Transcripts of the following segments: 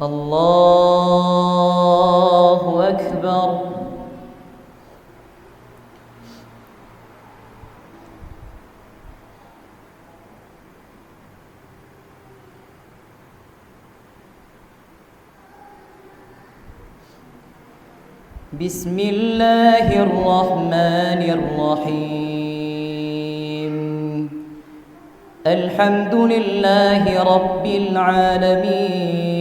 الله أكبر. بسم الله الرحمن الرحيم. الحمد لله رب العالمين،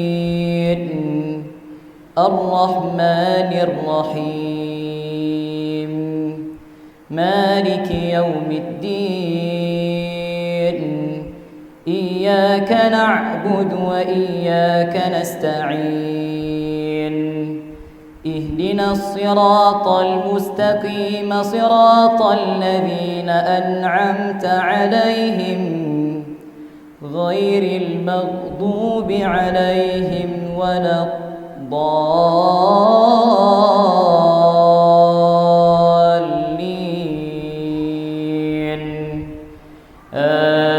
الرحمن الرحيم، مالك يوم الدين. إياك نعبد وإياك نستعين. اهدنا الصراط المستقيم، صراط الذين أنعمت عليهم غير المغضوب عليهم ولا الضالين. آمين.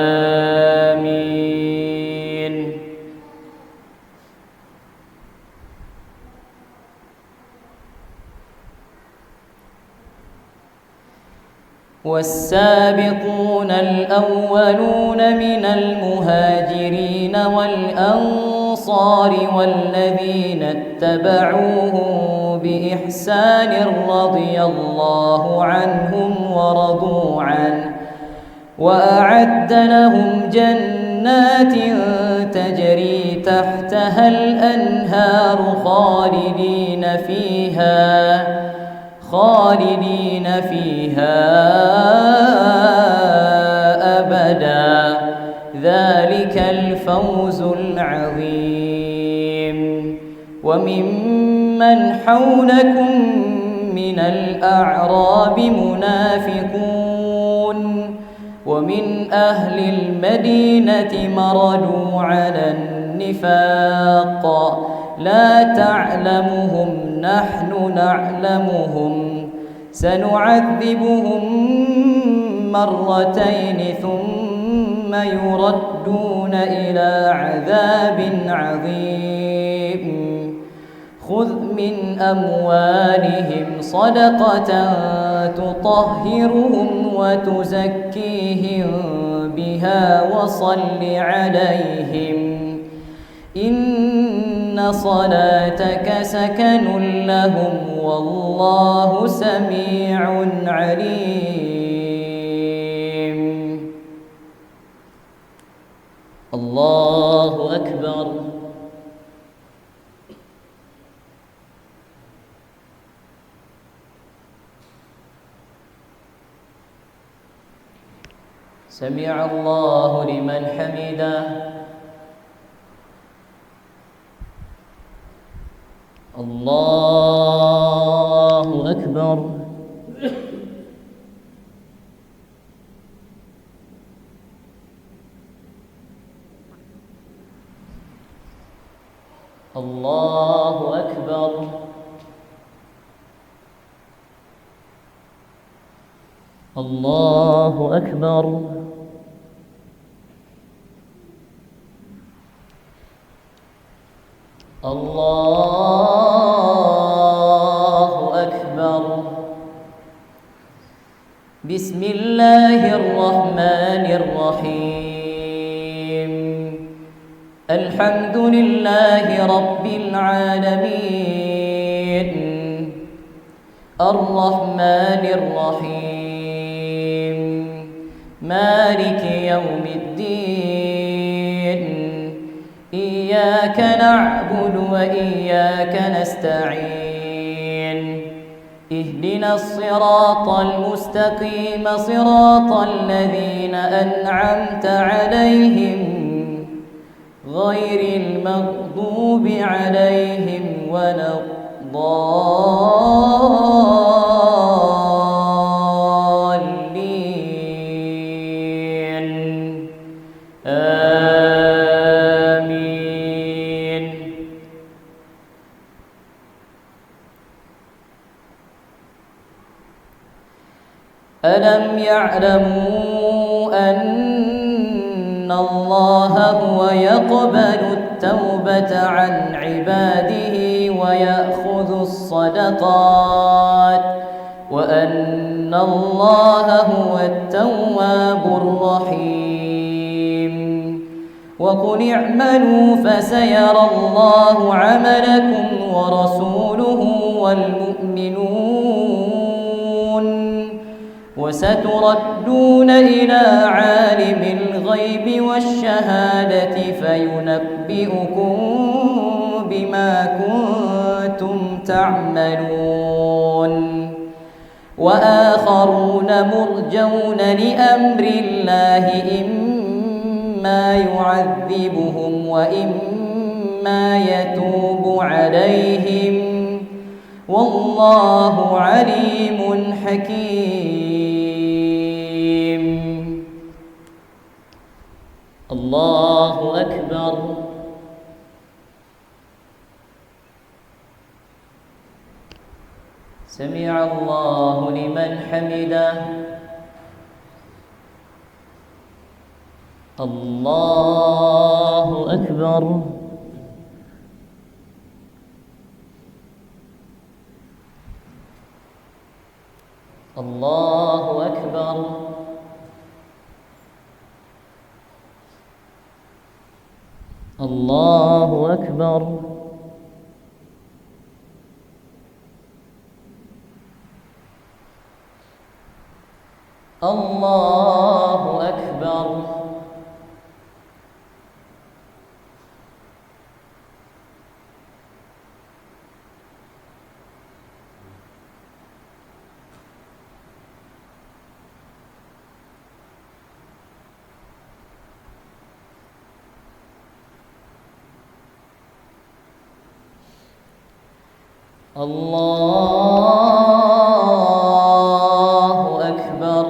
والسابقون الأولون من المهاجرين والأنصار والذين اتبعوهم بإحسان رضي الله عنهم ورضوا عنه، وأعد لهم جنات تجري تحتها الأنهار خالدين فيها أبدا. ذلك الفوز العظيم. وممن حولكم من الأعراب منافقون، ومن أهل المدينة مردوا على النفاق، لا تعلمهم نحن نعلمهم، سنعذبهم مرتين ثم يردون إلى عذاب عظيم. خذ من أموالهم صدقة تطهرهم وتزكيهم بها وصل عليهم، إن صلاتك سكن لهم والله سميع عليم. الله أكبر. سمع الله لمن حمده. الله أكبر. الله أكبر. الله أكبر. الله أكبر. بسم الله الرحمن الرحيم. الحمد لله رب العالمين، الرحمن الرحيم، مالك يوم الدين. إياك نعبد وإياك نستعين. اهدنا الصراط المستقيم، صراط الذين أنعمت عليهم غير المغضوب عليهم ولا الضالين. آمين. ألم يعلموا أن الله هو يقبل التوبة عن عباده ويأخذ الصدقات وأن الله هو التواب الرحيم. وقل اعملوا فسيرى الله عملكم ورسوله والمؤمنون وستردون إلى عالم الغيب والشهادة فينبئكم بما كنتم تعملون. وآخرون مرجون لأمر الله إما يعذبهم وإما يتوب عليهم والله عليم حكيم. الله أكبر. سمع الله لمن حمده. الله أكبر. الله أكبر. الله أكبر. الله أكبر. الله أكبر.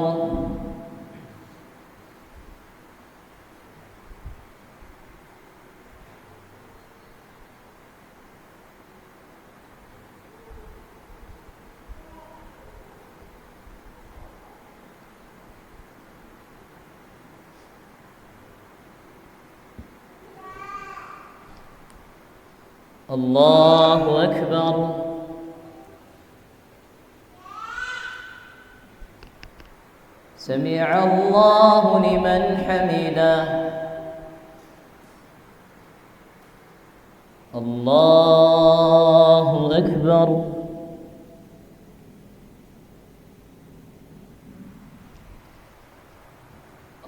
الله أكبر. سمع الله لمن حمده. الله أكبر.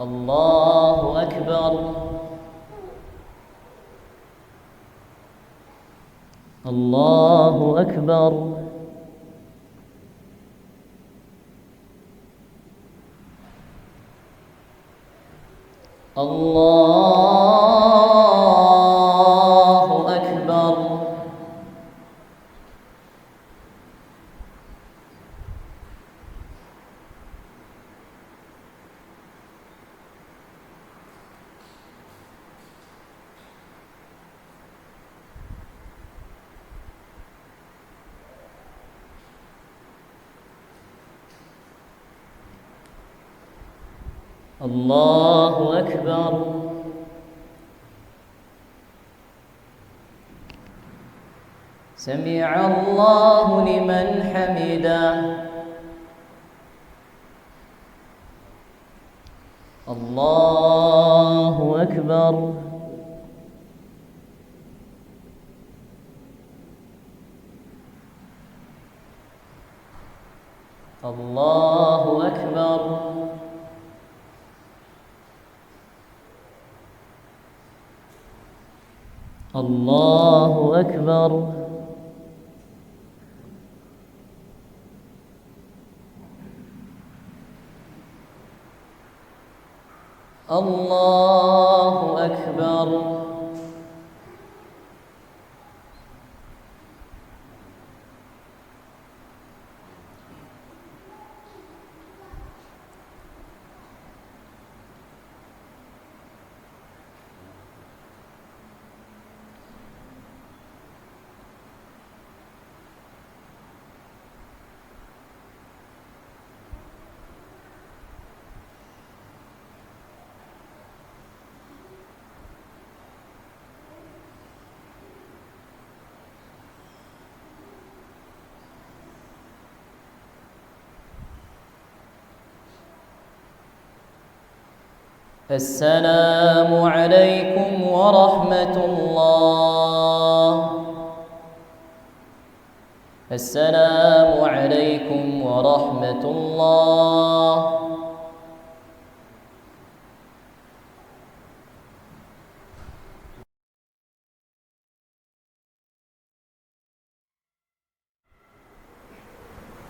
الله أكبر. الله أكبر. الله أكبر. الله أكبر. سمع الله لمن حمده. الله أكبر. الله أكبر. الله أكبر. الله أكبر. السلام عليكم ورحمة الله. السلام عليكم ورحمة الله.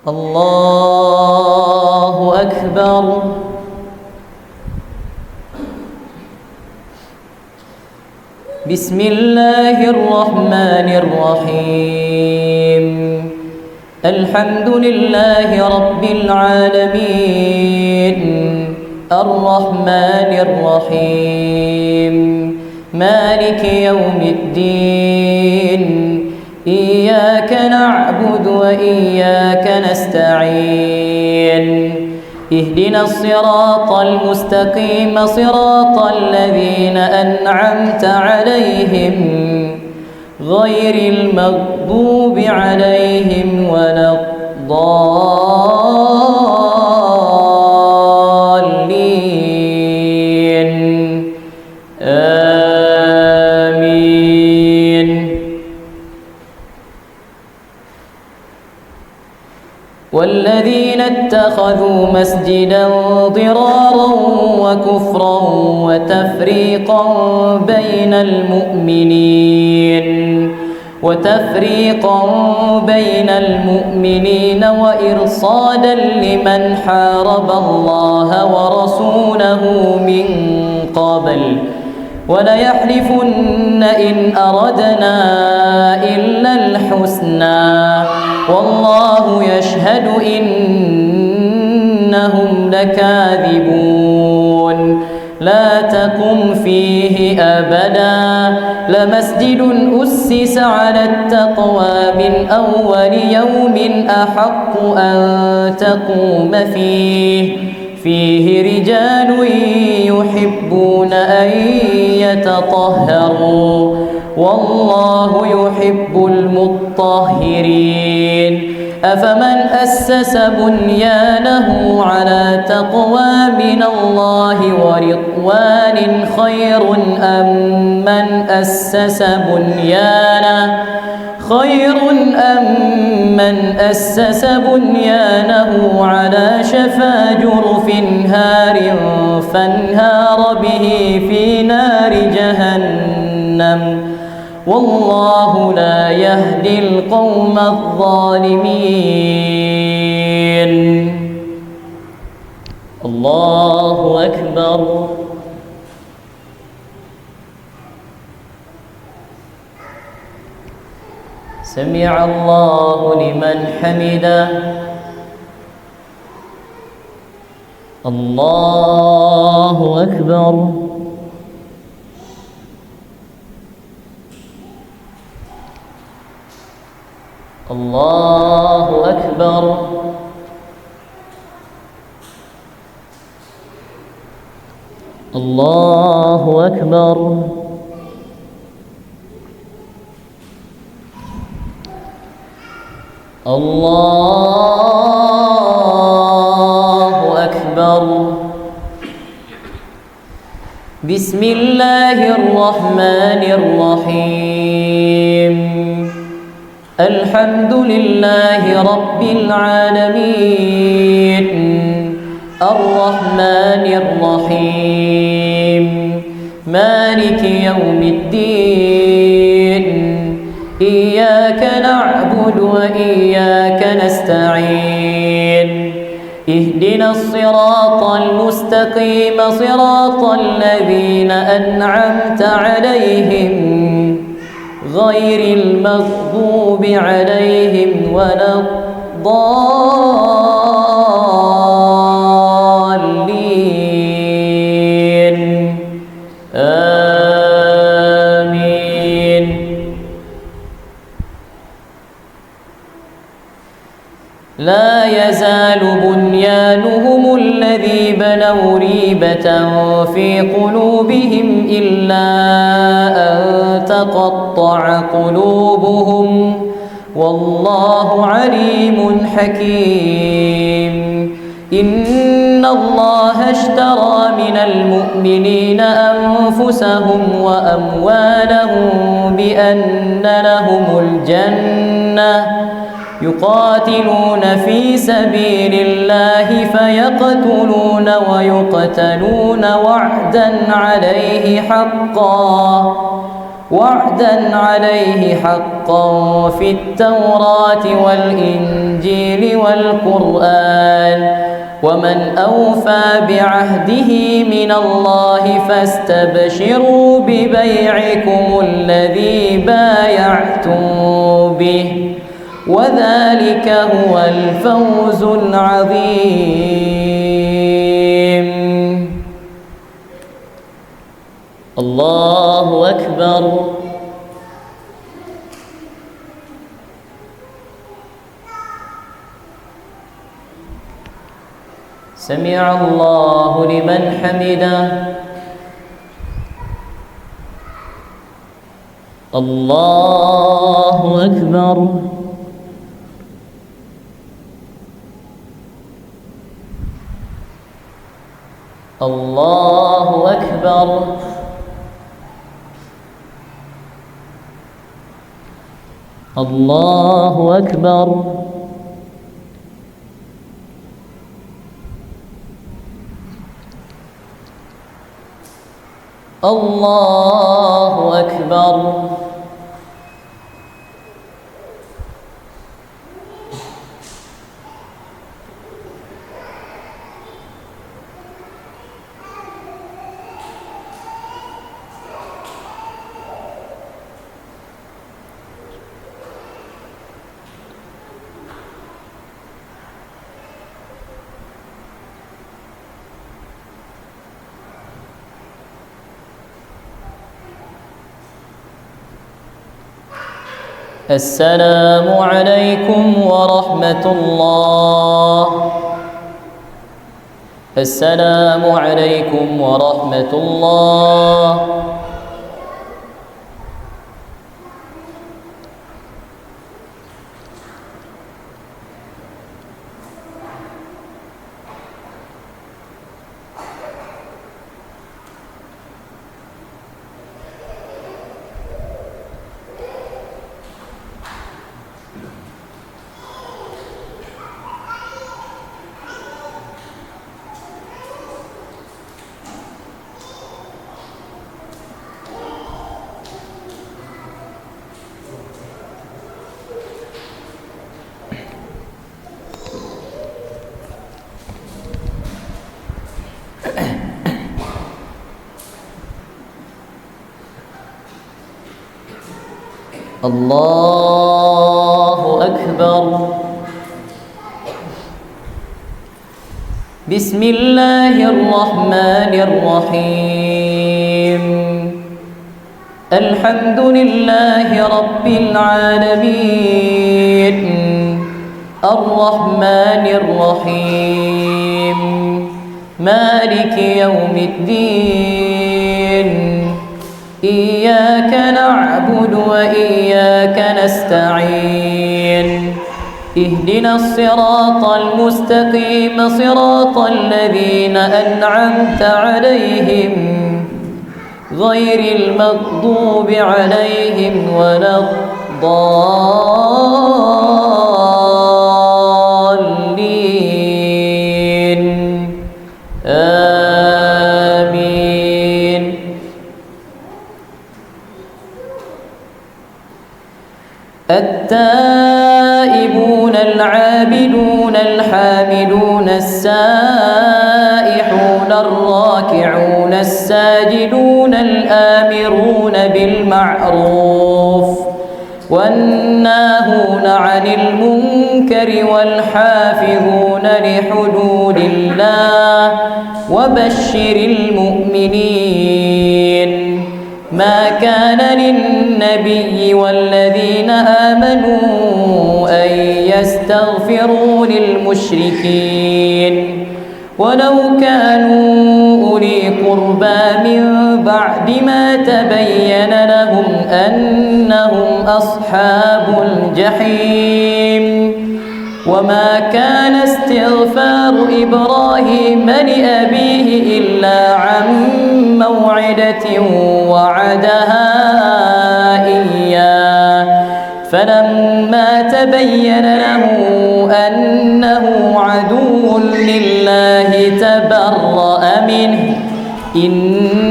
الله أكبر. بسم الله الرحمن الرحيم. الحمد لله رب العالمين الرحمن الرحيم مالك يوم الدين إياك نعبد وإياك نستعين اهدنا الصراط المستقيم صراط الذين أنعمت عليهم غير المغضوب عليهم ولا الضالين آمين. والذين اتخذوا مسجدا ضرارا وكفرا وتفريقا بين المؤمنين وإرصادا لمن حارب الله ورسوله من قبل وليحلفن إن أردنا إلا الحسنى والله يشهد إنهم لكاذبون. لا تقم فيه أبدا لمسجد أسس على التقوى من أول يوم أحق أن تقوم فيه رجال يحبون أن يتطهروا والله يحب المطهرين. أفمن أسس بنيانه على تقوى من الله ورضوان خير أم من أسس بنيانه على شفا جرف هار فانهار به في نار جهنم والله لا يهدي القوم الظالمين. الله أكبر. سمع الله لمن حمده. الله أكبر. الله أكبر. الله أكبر. الله أكبر. بسم الله الرحمن الرحيم. الحمد لله رب العالمين الرحمن الرحيم مالك يوم الدين إياك نعبد وإياك نستعين اهدنا الصراط المستقيم صراط الذين أنعمت عليهم غير المغضوب عليهم ولا الضالين آمين. لا يزال بنيانهم الذي بنوا ريبة في قلوبهم إلا أن تقطع قلوبهم والله عليم حكيم. إن إن الله اشترى من المؤمنين أنفسهم وأموالهم بأن لهم الجنة يقاتلون في سبيل الله فيقتلون ويقتلون وعدا عليه حقا في التوراة والإنجيل والقرآن ومن أوفى بعهده من الله فاستبشروا ببيعكم الذي بايعتم به وذلك هو الفوز العظيم. الله أكبر. سمع الله لمن حمده. الله أكبر. الله أكبر. الله أكبر. الله أكبر. السلام عليكم ورحمة الله. السلام عليكم ورحمة الله. الله أكبر. بسم الله الرحمن الرحيم. الحمد لله رب العالمين الرحمن الرحيم مالك يوم الدين إياك نعبد وإياك نستعين اهدنا الصراط المستقيم صراط الذين أنعمت عليهم غير المغضوب عليهم ولا الضالين آمين. التائبون العابدون الحامدون السائحون الراكعون الساجدون الآمرون بالمعروف والناهون عن المنكر والحافظون لحدود الله وبشر المؤمنين. ما كان للنبي والذين آمنوا أن يستغفروا للمشركين ولو كانوا أولي قربى من بعد ما تبين لهم أنهم أصحاب الجحيم وما كان استغفار إبراهيم لأبيه إلا عن موعدة وعدها إياه فلما تبين له أنه عدو لله تبرأ منه إن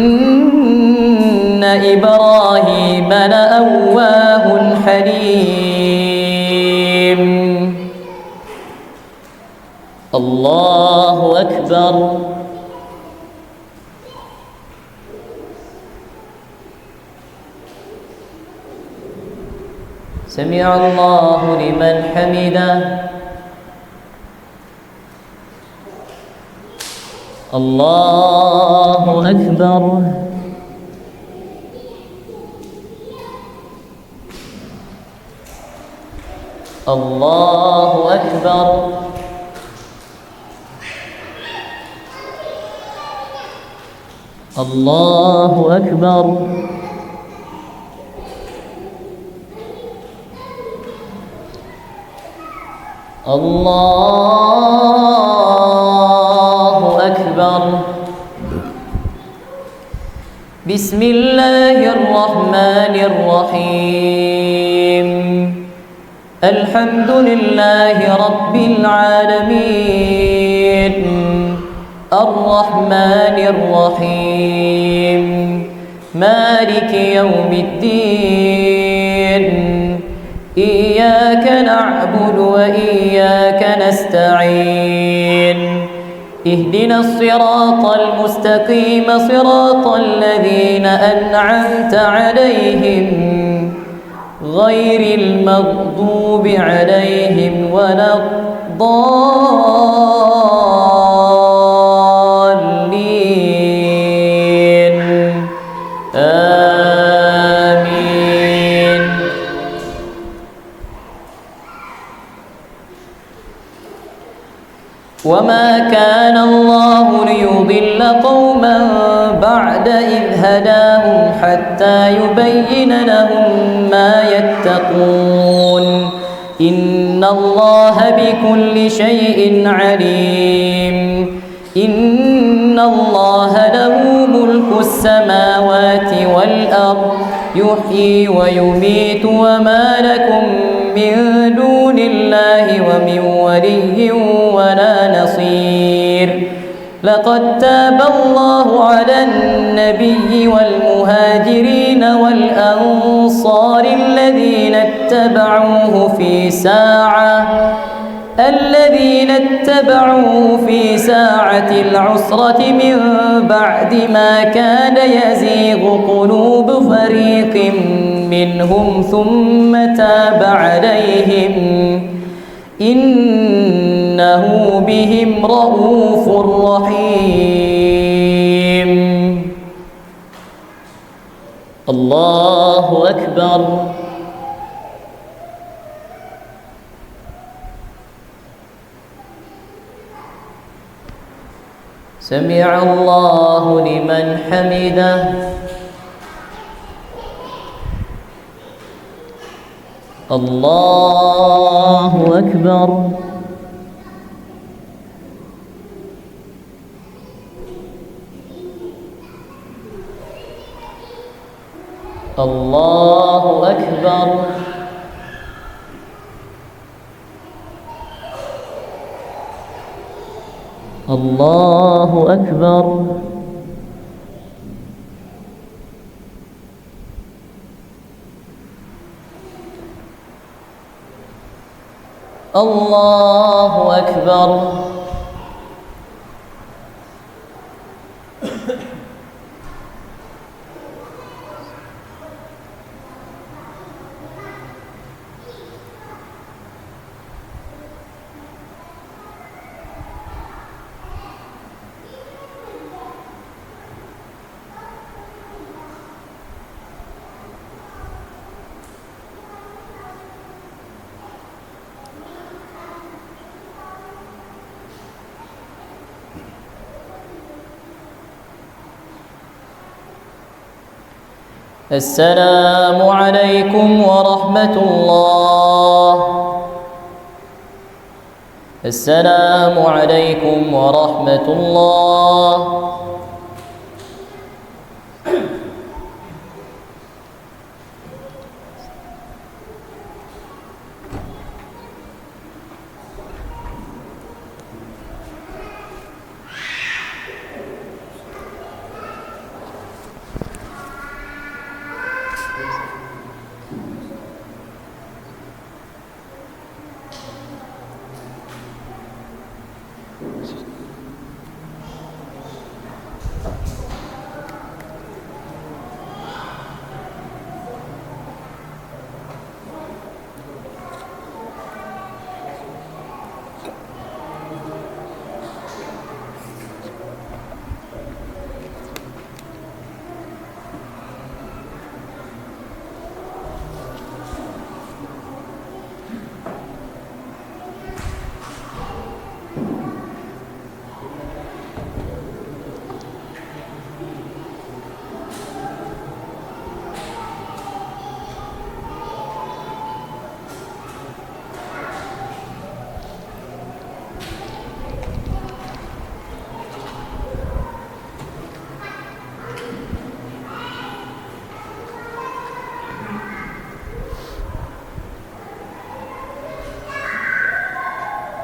إبراهيم لأواه حليم. الله أكبر. سمع الله لمن حمده. الله أكبر. الله أكبر. الله أكبر. الله أكبر. بسم الله الرحمن الرحيم. الحمد لله رب العالمين الرحمن الرحيم مالك يوم الدين إياك نعبد وإياك نستعين اهدنا الصراط المستقيم صراط الذين أنعمت عليهم غير المغضوب عليهم ولا الضالين آمين. وما كان الله ليضل قوما بعد إذ هداهم حتى يبين لهم ما يتقون إن الله بكل شيء عليم. إن الله له ملك السماوات والأرض يحيي ويميت وما لكم من دون الله ومن ولي ولا نصير. لقد تاب الله على النبي والمهاجرين والأنصار الذين اتبعوه في ساعة العسرة من بعد ما كاد يزيغ قلوب فريق منهم ثم تاب عليهم إنه بهم رءوف رحيم. الله أكبر. سمع الله لمن حمده. الله أكبر. الله أكبر. الله أكبر. الله أكبر. السلام عليكم ورحمة الله. السلام عليكم ورحمة الله.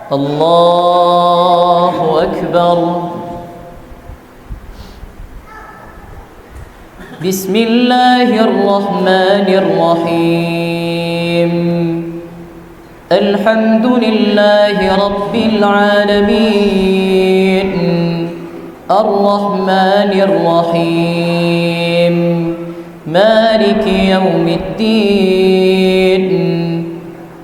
الله أكبر. بسم الله الرحمن الرحيم. الحمد لله رب العالمين الرحمن الرحيم مالك يوم الدين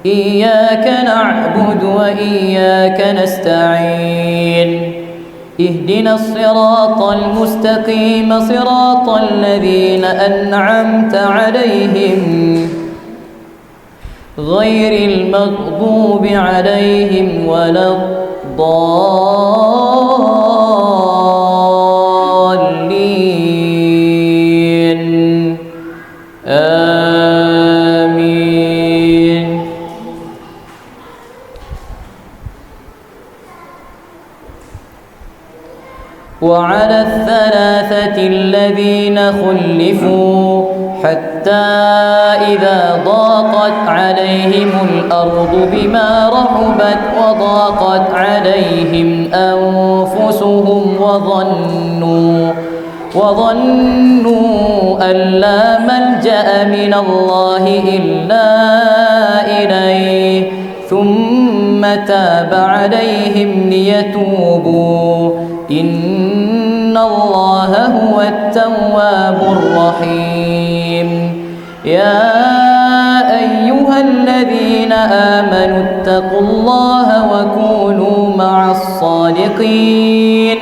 إياك نعبد وإياك نستعين اهدنا الصراط المستقيم صراط الذين أنعمت عليهم غير المغضوب عليهم ولا الضالين آمين. وعلى الثلاثة الذين خلفوا حتى إذا ضاقت عليهم الأرض بما رحبت وضاقت عليهم أنفسهم وظنوا أن لا ملجأ من الله إلا إليه ثم تاب عليهم ليتوبوا إن الله هو التواب الرحيم. يا أيها الذين آمنوا اتقوا الله وكونوا مع الصادقين.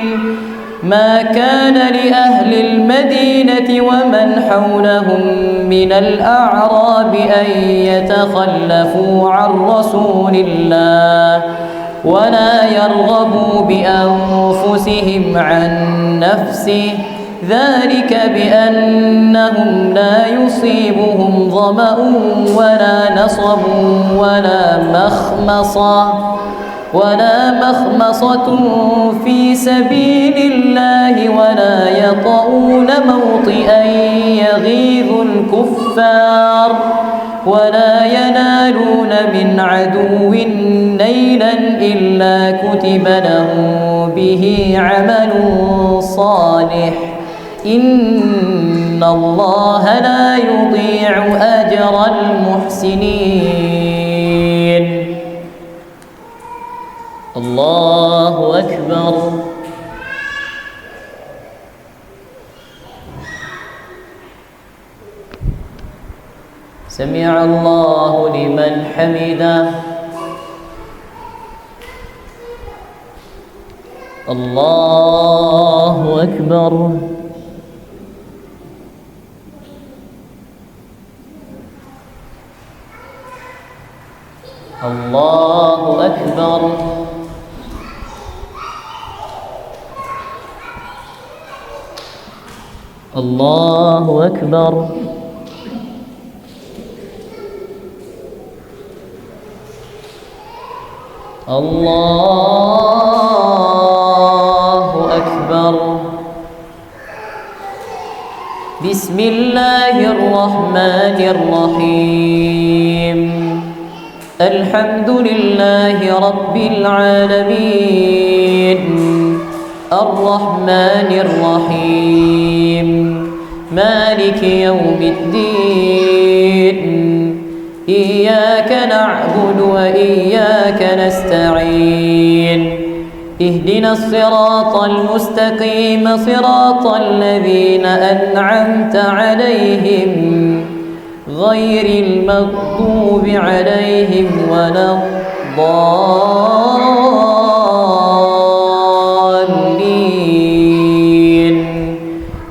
ما كان لأهل المدينة ومن حولهم من الأعراب أن يتخلفوا عن رسول الله ولا يرغبوا بأنفسهم عن نفسه ذلك بأنهم لا يصيبهم ظمأ ولا نصب ولا مخمصة في سبيل الله ولا يطؤون موطئا يغيظ الكفار ولا ينالون من عدو نيلا إلا كتب لهم به عمل صالح إن الله لا يضيع أجر المحسنين. الله أكبر. سمع الله لمن حمده. الله أكبر. الله أكبر. الله أكبر. الله أكبر. بسم الله الرحمن الرحيم. الحمد لله رب العالمين الرحمن الرحيم مالك يوم الدين إياك نعبد وإياك نستعين اهدنا الصراط المستقيم صراط الذين أنعمت عليهم غير المغضوب عليهم ولا الضالين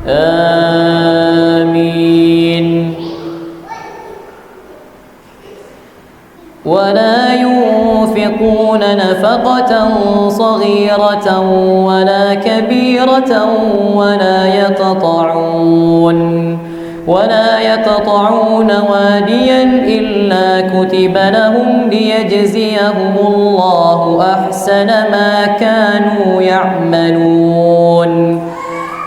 آمين. ولا ينفقون نفقة صغيرة ولا كبيرة ولا يقطعون واديا إلا كتب لهم ليجزيهم الله أحسن ما كانوا يعملون.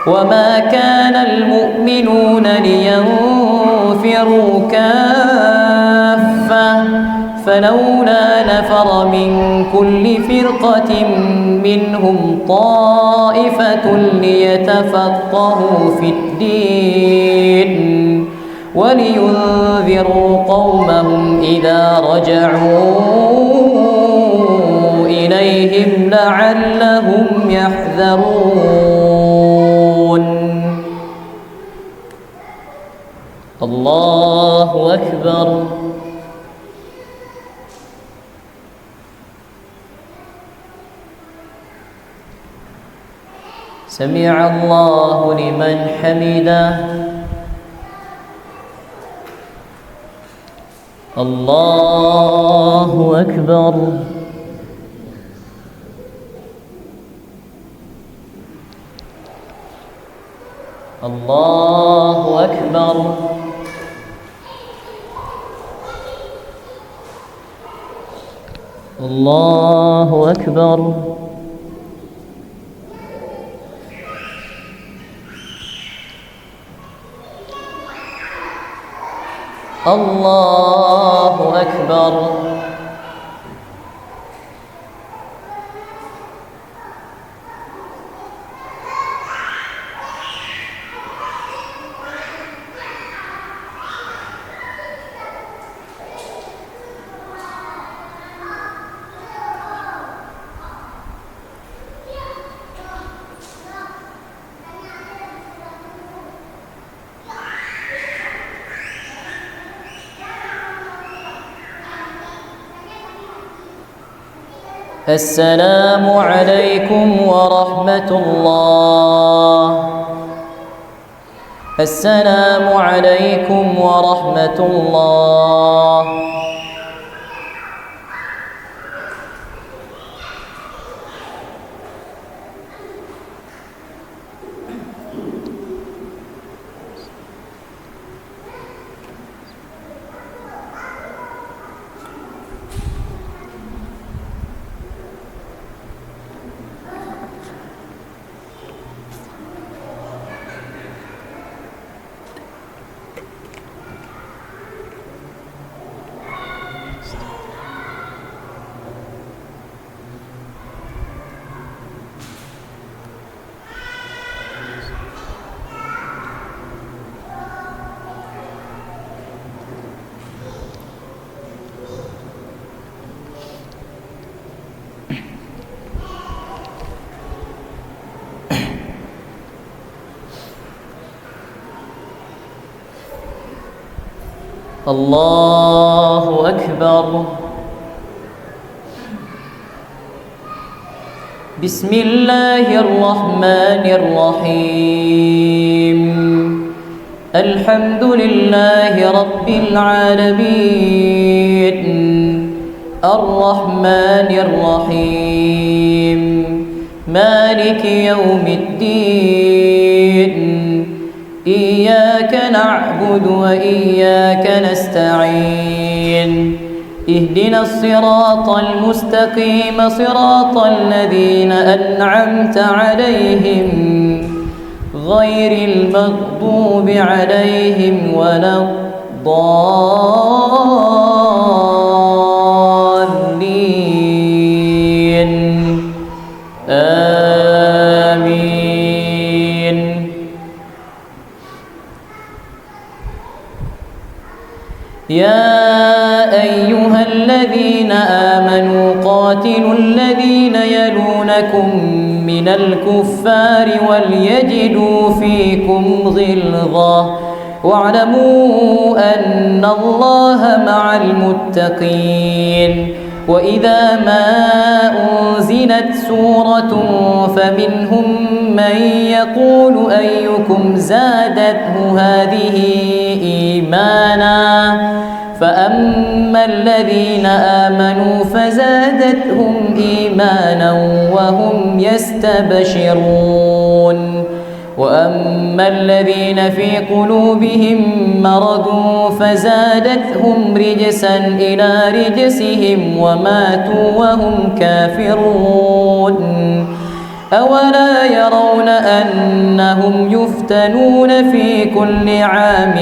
وما كان المؤمنون لينفروا كافة فلولا نفر من كل فرقة منهم طائفة ليتفقهوا في الدين ولينذروا قومهم إذا رجعوا إليهم لعلهم يحذرون. الله أكبر. سمع الله لمن حمده. الله أكبر. الله أكبر. الله أكبر. الله أكبر. السلام عليكم ورحمة الله. السلام عليكم ورحمة الله. الله أكبر. بسم الله الرحمن الرحيم. الحمد لله رب العالمين الرحمن الرحيم مالك يوم الدين إياك نعبد وإياك نستعين اهدنا الصراط المستقيم صراط الذين أنعمت عليهم غير المغضوب عليهم ولا الضالين آمين. يا أيها الذين آمنوا قاتلوا الذين يلونكم من الكفار وليجدوا فيكم غلظة واعلموا أن الله مع المتقين. وإذا ما أنزلت سورة فمنهم من يقول أيكم زادته هذه إيمانا فأما الذين آمنوا فزادتهم إيمانا وهم يستبشرون وأما الذين في قلوبهم مرض فزادتهم رجسا إلى رجسهم وماتوا وهم كافرون. أولا يرون أنهم يفتنون في كل عام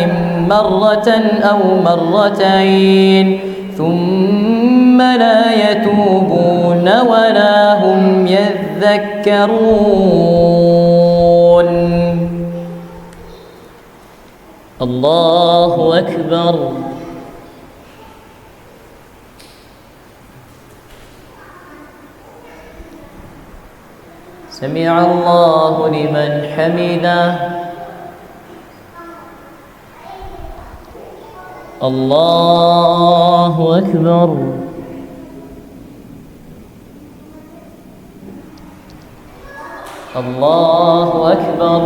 مرة أو مرتين ثم لا يتوبون ولا هم يذكرون. الله أكبر. سمع الله لمن حمده. الله أكبر. الله أكبر.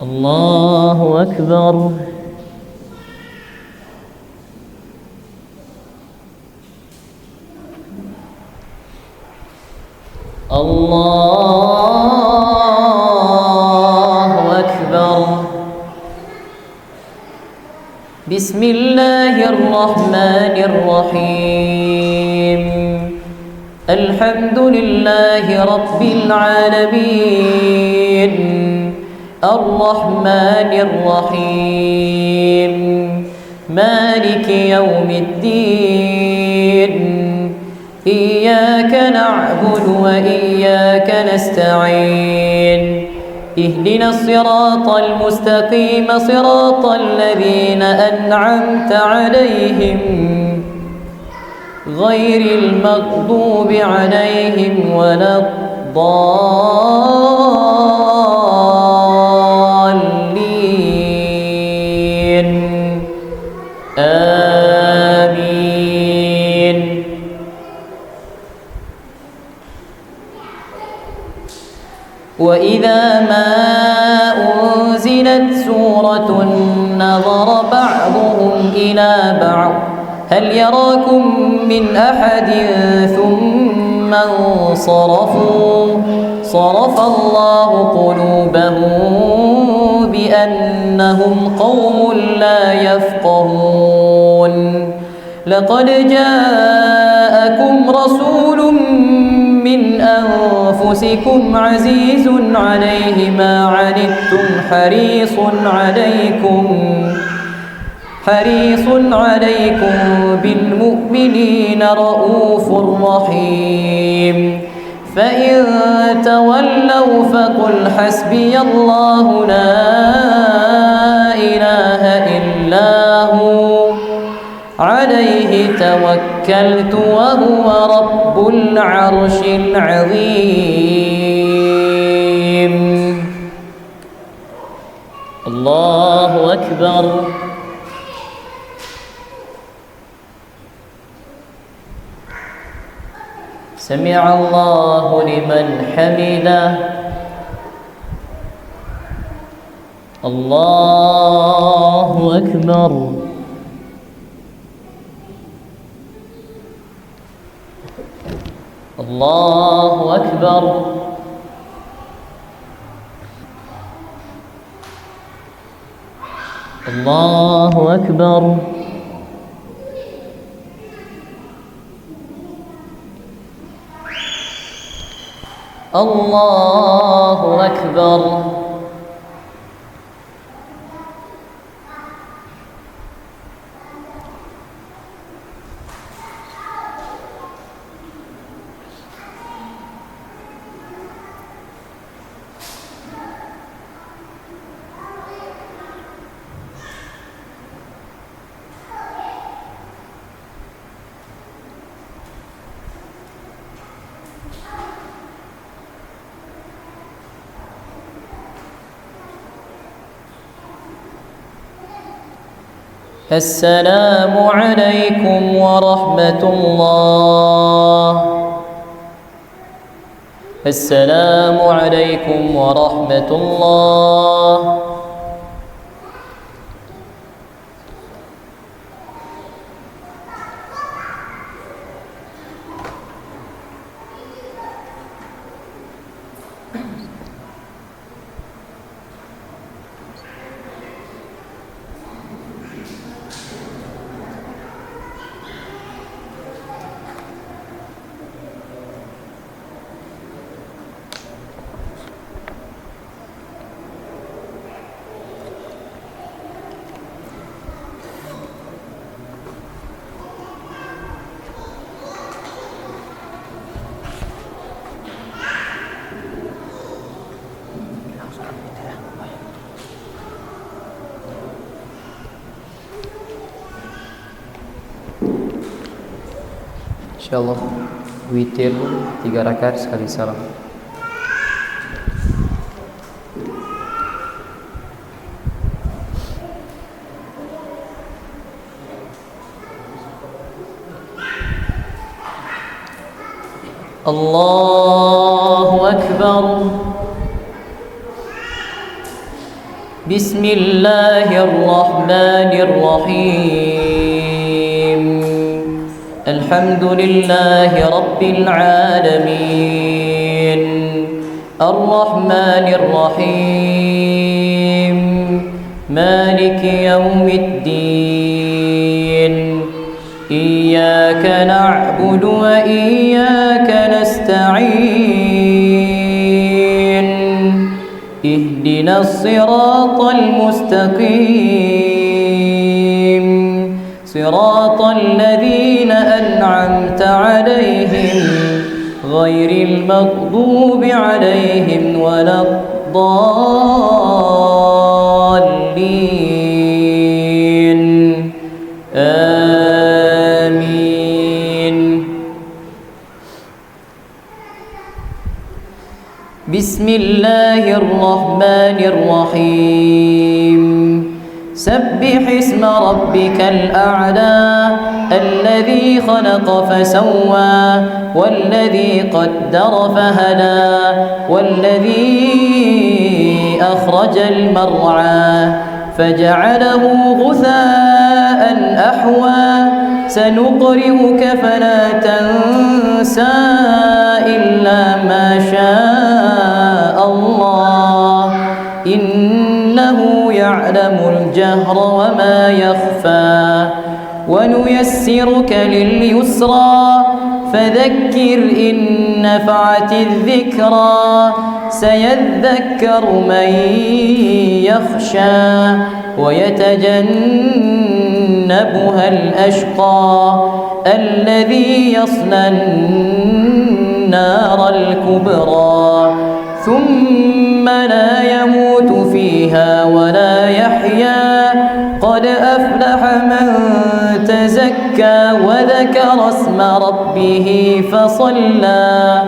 الله أكبر. الله أكبر. بسم الله الرحمن الرحيم. الحمد لله رب العالمين الرحمن الرحيم مالك يوم الدين إياك نعبد وإياك نستعين اهدنا الصراط المستقيم صراط الذين أنعمت عليهم غير المغضوب عليهم ولا الضالين آمين. وإذا ما أنزلت سورة نظر بعضهم إلى بعض هل يراكم من أحد ثم انصرفوا صرف الله قلوبهم بأنهم قوم لا يفقهون. لقد جاءكم رسول من أنفسكم عزيز عليه ما عنتم حريص عليكم بالمؤمنين رؤوف رحيم. فإن تولوا فقل حسبي الله لا إله إلا هو عليه توكلت وهو رب العرش العظيم. الله أكبر. سمع الله لمن حمده. الله أكبر. الله أكبر. الله أكبر. الله أكبر. السلام عليكم ورحمة الله. السلام عليكم ورحمة الله. Insyaallah witir 3 rakaat sekali salam. Allahu Akbar. Bismillahirrahmanirrahim. Alhamdulillahi Rabbil Alamin. Ar-Rahmanir Rahim. Maliki Yawmiddin. Iyyaka na'budu wa iyyaka nasta'in. Ihdinas siratal mustaqim. Siratal ladzina an'amta 'alaihim ghairil maghdubi 'alaihim waladdallin. Amin. Bismillahirrahmanirrahim. سبح اسم ربك الأعلى الذي خلق فسوى والذي قدر فهدى والذي أخرج المرعى فجعله غثاء أحوى سنقرئك فلا تنسى إلا ما شاء الله إنه يعلم الجهر وما يخفى ونيسرك لليسرى فذكر إن نفعت الذكرى سيذكر من يخشى ويتجنبها الأشقى الذي يصلى النار الكبرى ثم لا يموت فيها ولا يحيا قد أفلح من تزكى وذكر اسم ربه فصلى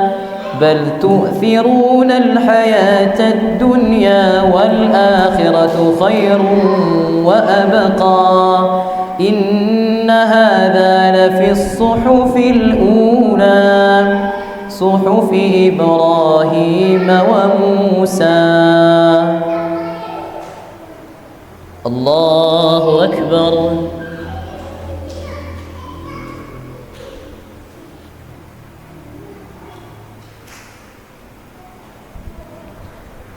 بل تؤثرون الحياة الدنيا والآخرة خير وأبقى إن هذا لفي الصحف الأولى صحف إبراهيم وموسى. الله أكبر.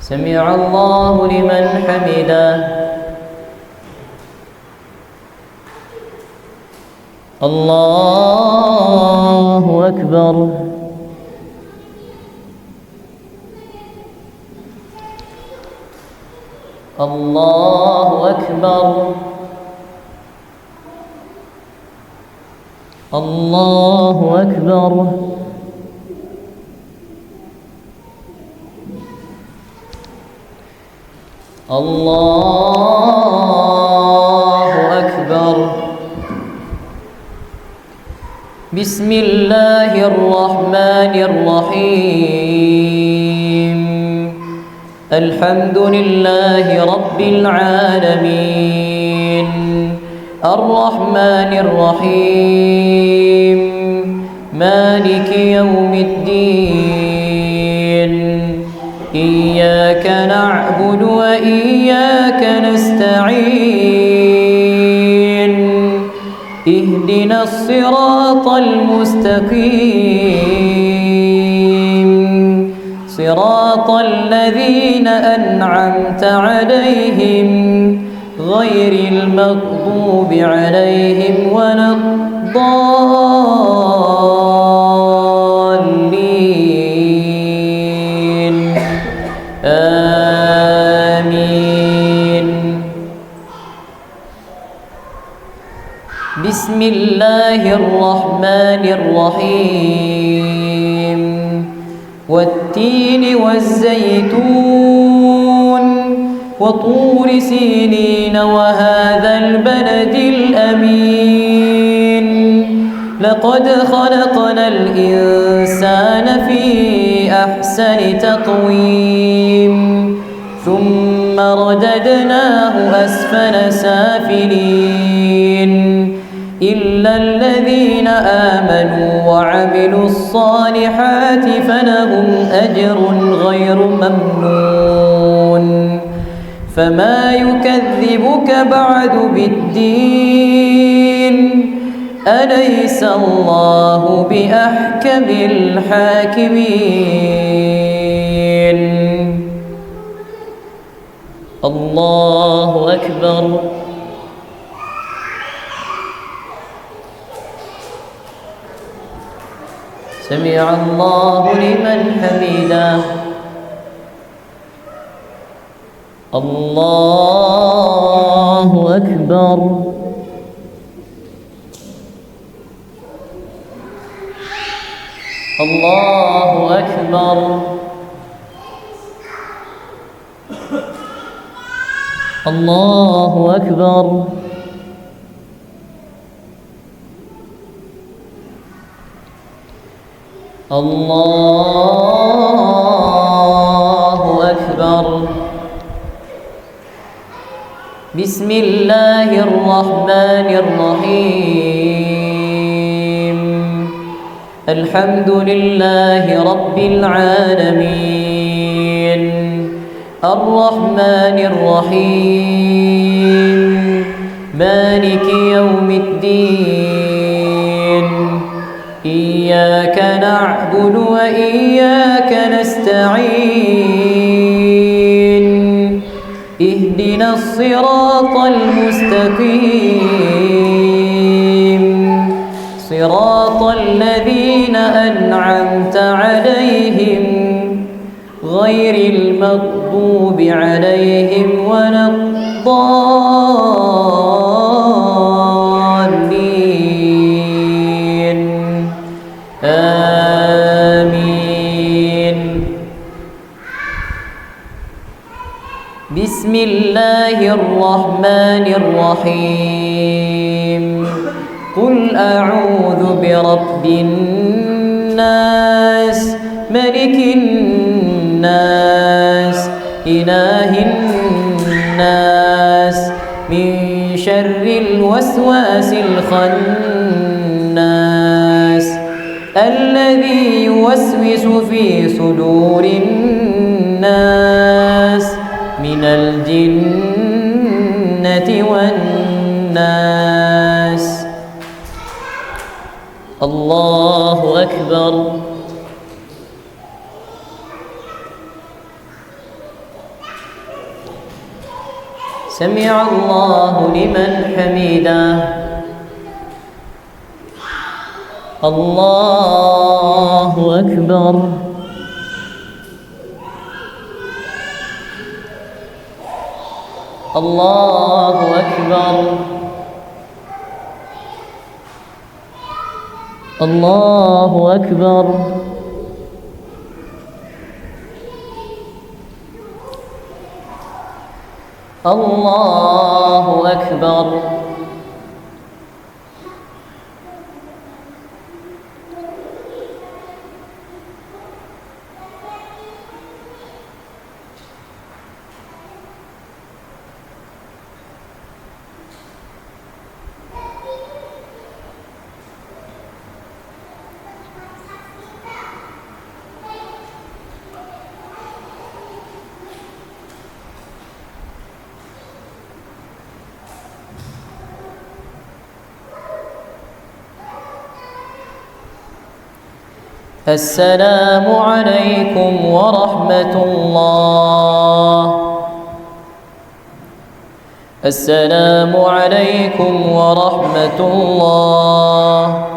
سمع الله لمن حمده. الله أكبر. الله أكبر. الله أكبر. الله أكبر. بسم الله الرحمن الرحيم. الحمد لله رب العالمين الرحمن الرحيم مالك يوم الدين إياك نعبد وإياك نستعين اهدنا الصراط المستقيم صراط الذين أنعمت عليهم غير المغضوب عليهم ولا الضالين آمين. بسم الله الرحمن الرحيم. والتين والزيتون وطور سينين وهذا البلد الأمين لقد خلقنا الإنسان في أحسن تقويم ثم رددناه أسفل سافلين إلا الذين آمنوا وعملوا الصالحات فلهم أجر غير ممنون. فما يكذبك بعد بالدين أليس الله بأحكم الحاكمين. الله أكبر. سمع الله لمن حمده. الله أكبر. الله أكبر. الله أكبر. الله أكبر. بسم الله الرحمن الرحيم. الحمد لله رب العالمين الرحمن الرحيم مالك يوم الدين إياك نعبد وإياك نستعين اهدنا الصراط المستقيم صراط الذين أنعمت عليهم غير المغضوب عليهم ولا الضالين آمين. بسم الله الرحمن الرحيم. قل أعوذ برب الناس ملك الناس إله الناس من شر الوسواس الخناس الذي يوسوس في صدور الناس من الجنة والناس. الله أكبر. سمع الله لمن حمده. الله أكبر. الله أكبر. الله أكبر. الله أكبر. السلام عليكم ورحمة الله. السلام عليكم ورحمة الله.